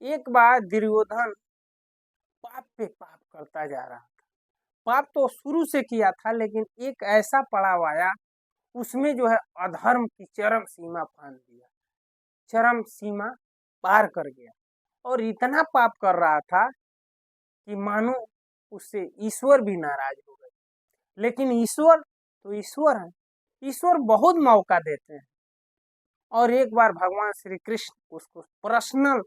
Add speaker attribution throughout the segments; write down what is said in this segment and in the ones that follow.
Speaker 1: एक बार दुर्योधन पाप पे पाप करता जा रहा था। पाप तो शुरू से किया था, लेकिन एक ऐसा पड़ाव आया, उसमें जो है अधर्म की चरम सीमा फांद दिया, चरम सीमा पार कर गया और इतना पाप कर रहा था कि मानो उससे ईश्वर भी नाराज हो गए। लेकिन ईश्वर तो ईश्वर है, ईश्वर बहुत मौका देते हैं। और एक बार भगवान श्री कृष्ण उसको पर्सनल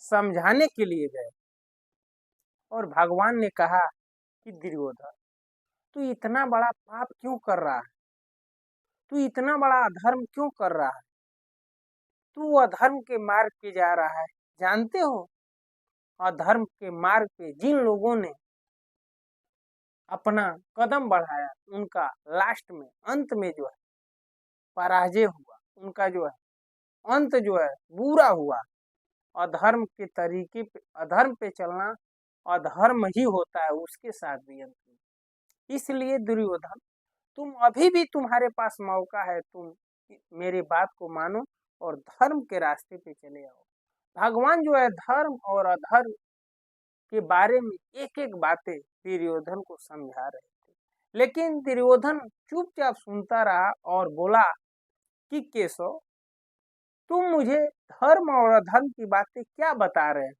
Speaker 1: समझाने के लिए गए और भगवान ने कहा कि दुर्योधन, तू इतना बड़ा पाप क्यों कर रहा है? तू इतना बड़ा अधर्म क्यों कर रहा है? तू अधर्म के मार्ग पे जा रहा है। जानते हो, अधर्म के मार्ग पे जिन लोगों ने अपना कदम बढ़ाया, उनका लास्ट में, अंत में जो है पराजय हुआ, उनका जो है अंत जो है बुरा हुआ। अधर्म के तरीके पे, अधर्म पे चलना अधर्म ही होता है, उसके साथ भी अंत में। इसलिए दुर्योधन, तुम अभी भी, तुम्हारे पास मौका है, तुम मेरी बात को मानो और धर्म के रास्ते पे चले आओ। भगवान जो है धर्म और अधर्म के बारे में एक एक बातें दुर्योधन को समझा रहे थे, लेकिन दुर्योधन चुपचाप सुनता रहा और बोला कि केशव, तुम मुझे धर्म और अधर्म की बातें क्या बता रहे हो?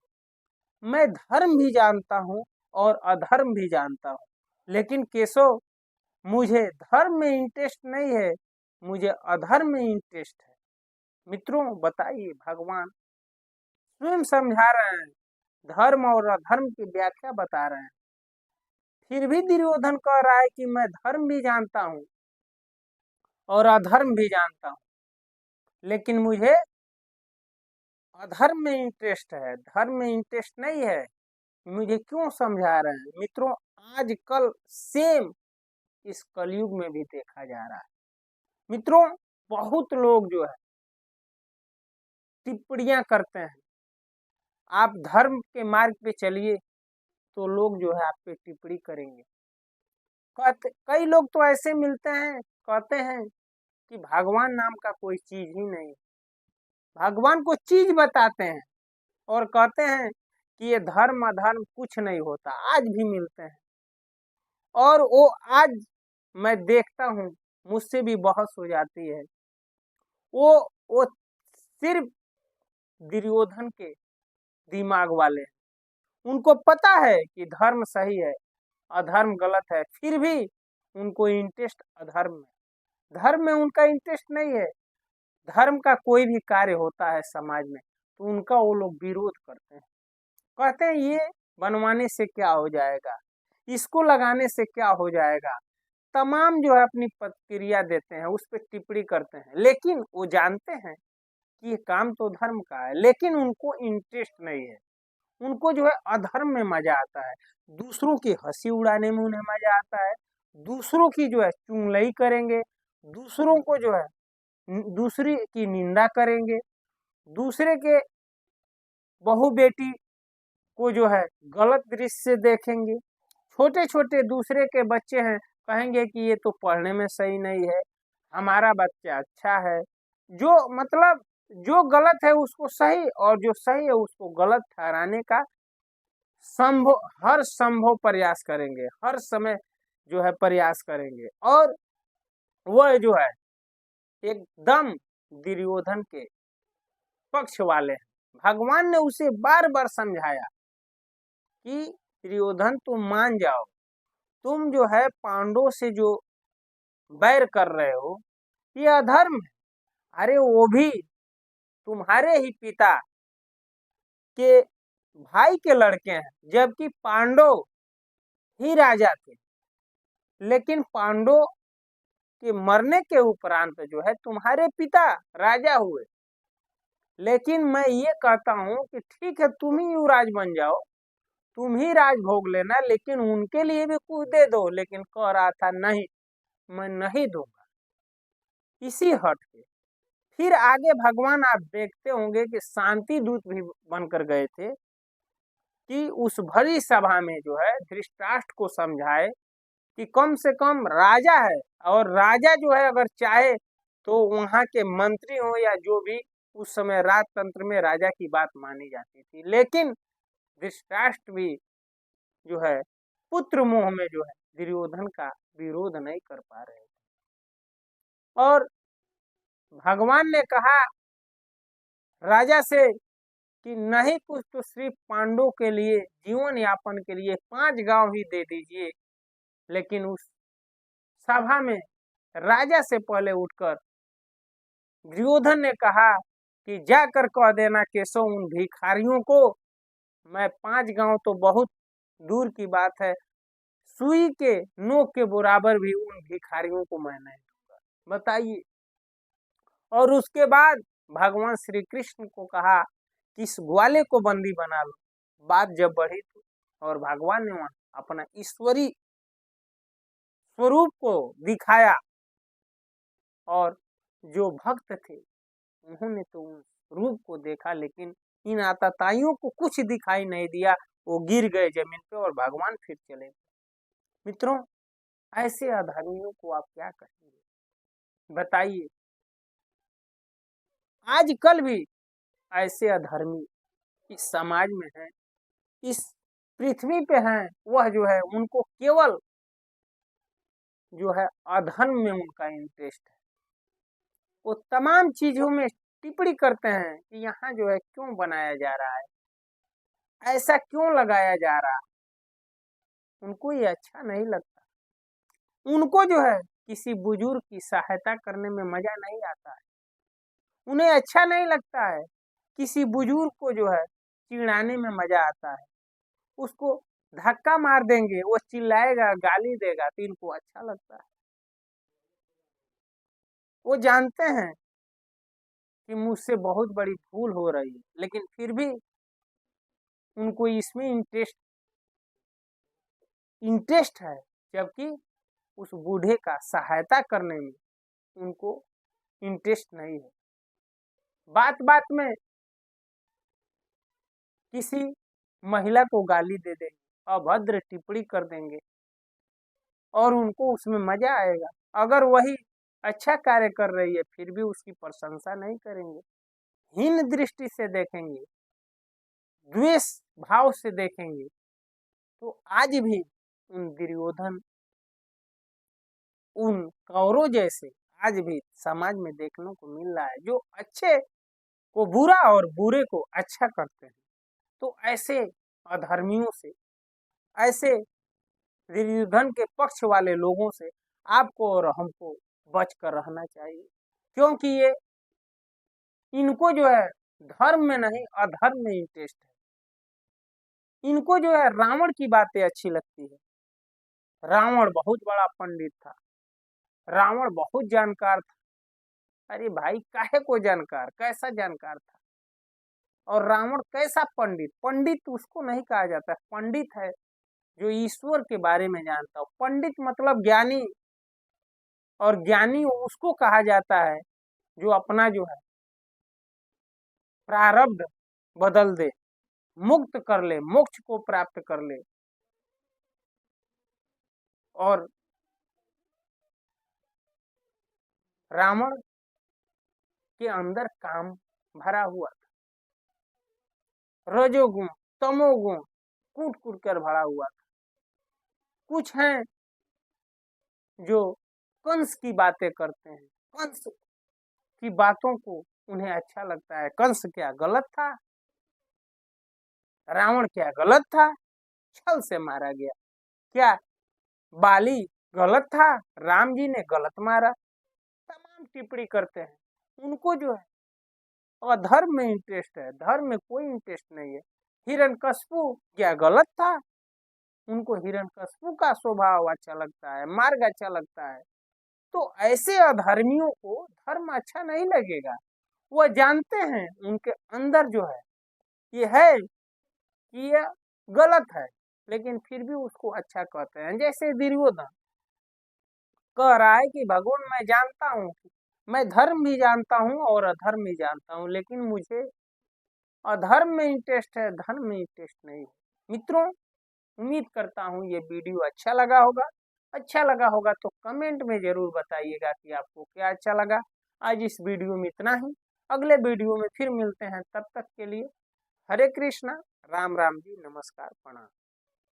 Speaker 1: मैं धर्म भी जानता हूँ और अधर्म भी जानता हूँ, लेकिन केशव, मुझे धर्म में इंटरेस्ट नहीं है, मुझे अधर्म में इंटरेस्ट है। मित्रों, बताइए, भगवान स्वयं समझा रहे हैं, धर्म और अधर्म की व्याख्या बता रहे हैं, फिर भी दुर्योधन कह रहा है कि मैं धर्म भी जानता हूँ और अधर्म भी जानता हूँ, लेकिन मुझे अधर्म में इंटरेस्ट है, धर्म में इंटरेस्ट नहीं है। मुझे क्यों समझा रहे हैं? मित्रों, आजकल सेम इस कलयुग में भी देखा जा रहा है। मित्रों, बहुत लोग जो है टिप्पणियां करते हैं। आप धर्म के मार्ग पे चलिए तो लोग जो है आप पे टिप्पणी करेंगे। कहते, कई लोग तो ऐसे मिलते हैं, कहते हैं कि भगवान नाम का कोई चीज ही नहीं। भगवान को चीज बताते हैं और कहते हैं कि ये धर्म अधर्म कुछ नहीं होता। आज भी मिलते हैं और वो आज मैं देखता हूँ, मुझसे भी बहस हो जाती है। वो सिर्फ दुर्योधन के दिमाग वाले हैं। उनको पता है कि धर्म सही है, अधर्म गलत है, फिर भी उनको इंटरेस्ट अधर्म में, धर्म में उनका इंटरेस्ट नहीं है। धर्म का कोई भी कार्य होता है समाज में तो उनका वो लोग विरोध करते हैं, कहते हैं ये बनवाने से क्या हो जाएगा, इसको लगाने से क्या हो जाएगा। तमाम जो है अपनी प्रतिक्रिया देते हैं, उस पर टिप्पणी करते हैं, लेकिन वो जानते हैं कि ये काम तो धर्म का है, लेकिन उनको इंटरेस्ट नहीं है। उनको जो है अधर्म में मजा आता है, दूसरों की हंसी उड़ाने में उन्हें मजा आता है, दूसरों की जो है चुगली करेंगे, दूसरों को जो है दूसरी की निंदा करेंगे, दूसरे के बहू बेटी को जो है गलत दृष्टि से देखेंगे। छोटे छोटे दूसरे के बच्चे हैं, कहेंगे कि ये तो पढ़ने में सही नहीं है, हमारा बच्चा अच्छा है। जो मतलब जो गलत है उसको सही और जो सही है उसको गलत ठहराने का संभव, हर संभव प्रयास करेंगे, हर समय जो है प्रयास करेंगे। और वह जो है एकदम दुर्योधन के पक्ष वाले हैं। भगवान ने उसे बार बार समझाया कि दुर्योधन तुम मान जाओ, तुम जो है पांडवों से जो बैर कर रहे हो ये अधर्म है। अरे वो भी तुम्हारे ही पिता के भाई के लड़के हैं, जबकि पांडव ही राजा थे, लेकिन पांडव के मरने के उपरांत जो है तुम्हारे पिता राजा हुए। लेकिन मैं ये कहता हूँ कि ठीक है, तुम ही युवराज बन जाओ, तुम ही राज भोग लेना, लेकिन उनके लिए भी कुछ दे दो। लेकिन कह रहा था नहीं, मैं नहीं दूंगा। इसी हट के फिर आगे भगवान, आप देखते होंगे कि शांति दूत भी बनकर गए थे कि उस भरी सभा में जो है धृतराष्ट्र को समझाए कि कम से कम राजा है, और राजा जो है अगर चाहे तो वहां के मंत्री हो या जो भी उस समय राजतंत्र में राजा की बात मानी जाती थी, लेकिन धृतराष्ट्र भी जो है पुत्र मोह में जो है दुर्योधन का विरोध नहीं कर पा रहे थे। और भगवान ने कहा राजा से कि नहीं कुछ तो सिर्फ पांडवों के लिए जीवन यापन के लिए 5 गांव ही दे दीजिए। लेकिन उस सभा में राजा से पहले उठकर दुर्योधन ने कहा कि जाकर कह देना केशव उन भिखारियों को, मैं 5 गांव तो बहुत दूर की बात है, सुई के नोक के बराबर भी उन भिखारियों को मैं नहीं दूंगा। बताइए। और उसके बाद भगवान श्री कृष्ण को कहा कि इस ग्वाले को बंदी बना लो। बात जब बढ़ी तो और भगवान ने वहां अपना ईश्वरी स्वरूप को दिखाया, और जो भक्त थे उन्होंने तो उस रूप को देखा, लेकिन इन आतताइयों को कुछ दिखाई नहीं दिया। वो गिर गए जमीन पे और भगवान फिर चले गए। मित्रों, ऐसे अधर्मियों को आप क्या कहेंगे बताइए। आजकल भी ऐसे अधर्मी इस समाज में हैं, इस पृथ्वी पे हैं। वह जो है उनको केवल जो है अधर्म में उनका इंटरेस्ट है। वो तमाम चीजों में टिप्पणी करते हैं कि यहाँ जो है क्यों बनाया जा रहा है, ऐसा क्यों लगाया जा रहा है। उनको ये अच्छा नहीं लगता। उनको जो है किसी बुजुर्ग की सहायता करने में मजा नहीं आता है। उन्हें अच्छा नहीं लगता है। किसी बुजुर्ग को जो है चिढ़ाने में मजा आता है। उसको धक्का मार देंगे, वो चिल्लाएगा, गाली देगा तो इनको अच्छा लगता है। वो जानते हैं कि मुझसे बहुत बड़ी भूल हो रही है, लेकिन फिर भी उनको इसमें इंटरेस्ट है, जबकि उस बूढ़े का सहायता करने में उनको इंटरेस्ट नहीं है। बात बात में किसी महिला को गाली दे देंगे, अभद्र टिप्पणी कर देंगे और उनको उसमें मजा आएगा। अगर वही अच्छा कार्य कर रही है फिर भी उसकी प्रशंसा नहीं करेंगे, हीन दृष्टि से देखेंगे, द्वेष भाव से देखेंगे। तो आज भी उन दुर्योधन, उन कौरव जैसे आज भी समाज में देखने को मिल रहा है, जो अच्छे को बुरा और बुरे को अच्छा करते हैं। तो ऐसे अधर्मियों से, ऐसे दुर्योधन के पक्ष वाले लोगों से आपको और हमको बचकर रहना चाहिए, क्योंकि ये इनको जो है धर्म में नहीं अधर्म में इंटरेस्ट है। इनको जो है रावण की बातें अच्छी लगती है। रावण बहुत बड़ा पंडित था, रावण बहुत जानकार था। अरे भाई, काहे को जानकार, कैसा जानकार था। और रावण कैसा पंडित, पंडित उसको नहीं कहा जाता। पंडित है जो ईश्वर के बारे में जानता हो। पंडित मतलब ज्ञानी, और ज्ञानी उसको कहा जाता है जो अपना जो है प्रारब्ध बदल दे, मुक्त कर ले, मोक्ष को प्राप्त कर ले। और रावण के अंदर काम भरा हुआ था, रजोगुण तमोगुण कूट कूट कर भरा हुआ था। कुछ हैं जो कंस की बातें करते हैं, कंस की बातों को उन्हें अच्छा लगता है। कंस क्या गलत था? रावण क्या गलत था? छल से मारा गया। क्या बाली गलत था? राम जी ने गलत मारा। तमाम टिप्पणी करते हैं। उनको जो है अधर्म में इंटरेस्ट है, धर्म में कोई इंटरेस्ट नहीं है। हिरण्यकश्यप क्या गलत था? उनको हिरण्यकश्यप का स्वभाव अच्छा लगता है, मार्ग अच्छा लगता है। तो ऐसे अधर्मियों को धर्म अच्छा नहीं लगेगा। वह जानते हैं उनके अंदर जो है ये है कि यह गलत है, लेकिन फिर भी उसको अच्छा कहते हैं। जैसे दुर्योधन कह रहा है कि भगवान मैं जानता हूँ, मैं धर्म भी जानता हूँ और अधर्म भी जानता हूँ, लेकिन मुझे अधर्म में इंटरेस्ट है, धर्म में इंटरेस्ट नहीं है। मित्रों, उम्मीद करता हूँ ये वीडियो अच्छा लगा होगा। अच्छा लगा होगा तो कमेंट में जरूर बताइएगा कि आपको क्या अच्छा लगा। आज इस वीडियो में इतना ही। अगले वीडियो में फिर मिलते हैं, तब तक के लिए हरे कृष्णा, राम राम जी, नमस्कार, प्रणाम।